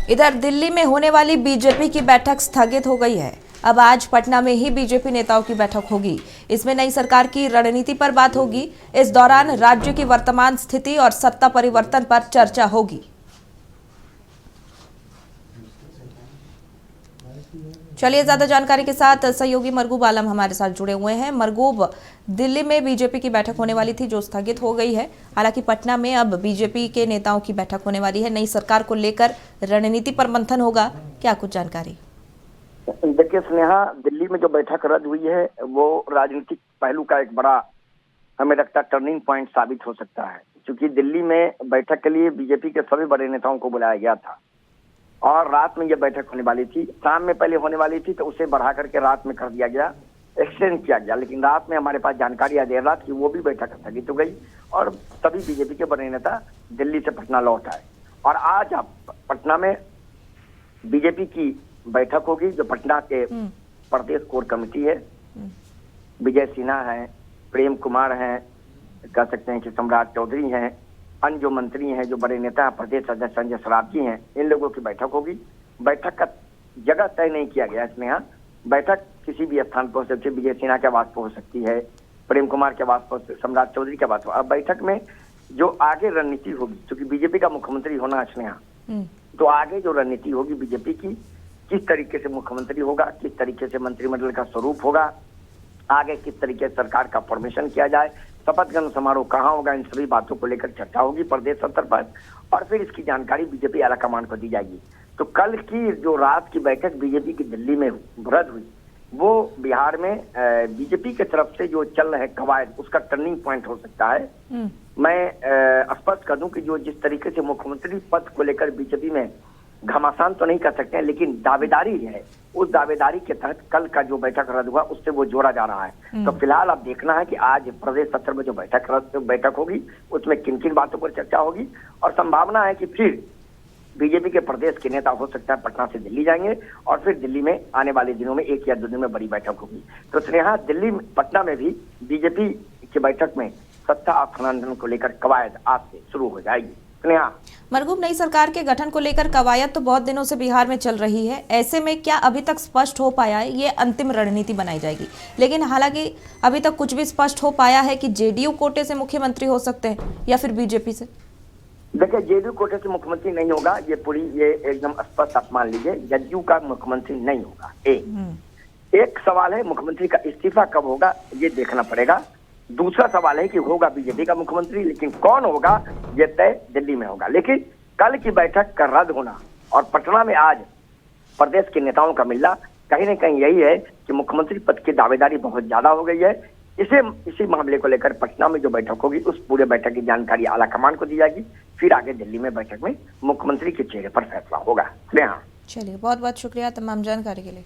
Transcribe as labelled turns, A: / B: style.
A: इधर दिल्ली में होने वाली बीजेपी की बैठक स्थगित हो गई है। अब आज पटना में ही बीजेपी नेताओं की बैठक होगी। इसमें नई सरकार की रणनीति पर बात होगी। इस दौरान राज्य की वर्तमान स्थिति और सत्ता परिवर्तन पर चर्चा होगी। चलिए ज्यादा जानकारी के साथ सहयोगी मरगूब आलम हमारे साथ जुड़े हुए हैं। मरगूब, दिल्ली में बीजेपी की बैठक होने वाली थी जो स्थगित हो गई है। हालांकि पटना में अब बीजेपी के नेताओं की बैठक होने वाली है। नई सरकार को लेकर रणनीति पर मंथन होगा, क्या कुछ जानकारी?
B: देखिए स्नेहा, दिल्ली में जो बैठक रद्द हुई है वो राजनीतिक पहलू का एक बड़ा हमें लगता है टर्निंग पॉइंट साबित हो सकता है, क्योंकि दिल्ली में बैठक के लिए बीजेपी के सभी बड़े नेताओं को बुलाया गया था और रात में यह बैठक होने वाली थी। शाम में पहले होने वाली थी तो उसे बढ़ा करके रात में कर दिया गया, एक्सटेंड किया गया, लेकिन रात में हमारे पास जानकारी आ देर रात की वो भी बैठक स्थगित हो गई और सभी बीजेपी के बड़े नेता दिल्ली से पटना लौट आए। और आज आप पटना में बीजेपी की बैठक होगी जो पटना के प्रदेश कोर कमेटी है। विजय सिन्हा है, प्रेम कुमार हैं, कह सकते हैं कि सम्राट चौधरी हैं, अन्य जो मंत्री हैं, जो बड़े नेता हैं, प्रदेश अध्यक्ष संजय सरावगी हैं, इन लोगों की बैठक होगी। बैठक का जगह तय नहीं किया गया इसमें। यहाँ बैठक किसी भी स्थान पर हो सकती है, विजय सिन्हा के आवास पर हो सकती है, प्रेम कुमार के आवास पर, सम्राट चौधरी के आवास पर। अब बैठक में जो आगे रणनीति होगी, क्योंकि बीजेपी का मुख्यमंत्री होना है स्नेहा, तो आगे जो रणनीति होगी बीजेपी की, किस तरीके से मुख्यमंत्री होगा, किस तरीके से मंत्रिमंडल का स्वरूप होगा, आगे किस तरीके से सरकार का फॉर्मेशन किया जाए, शपथ ग्रहण समारोह कहाँ होगा, इन सभी बातों को लेकर चर्चा होगी प्रदेश स्तर पर और फिर इसकी जानकारी बीजेपी आलाकमान को दी जाएगी। तो कल की जो रात की बैठक बीजेपी की दिल्ली में रद्द हुई, वो बिहार में बीजेपी की तरफ से जो चल रहे कवायद, उसका टर्निंग पॉइंट हो सकता है। मैं स्पष्ट कर दूं कि जो जिस तरीके से मुख्यमंत्री पद को लेकर बीजेपी में घमासान तो नहीं कर सकते हैं, लेकिन दावेदारी है, उस दावेदारी के तहत कल का जो बैठक रद्द हुआ उससे वो जोड़ा जा रहा है। तो फिलहाल अब देखना है कि आज प्रदेश स्तर में जो बैठक होगी उसमें किन किन बातों पर चर्चा होगी और संभावना है कि फिर बीजेपी के प्रदेश के नेता हो सकता है पटना से दिल्ली जाएंगे और फिर दिल्ली में आने वाले दिनों में 1 या 2 दिन में बड़ी बैठक होगी। तो स्नेहा, दिल्ली पटना में भी बीजेपी की बैठक में सत्ता हस्तांतरण को लेकर कवायद आज से शुरू हो जाएगी।
A: मरगूब, नई सरकार के गठन को लेकर कवायद तो बहुत दिनों से बिहार में चल रही है। ऐसे में क्या अभी तक स्पष्ट हो पाया है? ये अंतिम रणनीति बनाई जाएगी, लेकिन हालांकि अभी तक कुछ भी स्पष्ट हो पाया है कि जेडीयू कोटे से मुख्यमंत्री हो सकते हैं या फिर बीजेपी से?
B: देखिए, जेडीयू कोटे से मुख्यमंत्री नहीं होगा, ये एकदम स्पष्ट आप मान लीजिए। जदयू का मुख्यमंत्री नहीं होगा। एक सवाल है मुख्यमंत्री का इस्तीफा कब होगा, ये देखना पड़ेगा। दूसरा सवाल है कि होगा बीजेपी का मुख्यमंत्री, लेकिन कौन होगा ये तय दिल्ली में होगा। लेकिन कल की बैठक का रद्द होना और पटना में आज प्रदेश के नेताओं का मिलना कहीं न कहीं यही है कि मुख्यमंत्री पद की दावेदारी बहुत ज्यादा हो गई है। इसी मामले को लेकर पटना में जो बैठक होगी उस पूरे बैठक की जानकारी आलाकमान को दी जाएगी, फिर आगे दिल्ली में बैठक में मुख्यमंत्री के चेहरे पर फैसला होगा।
A: चलिए, बहुत बहुत शुक्रिया तमाम जानकारी के लिए।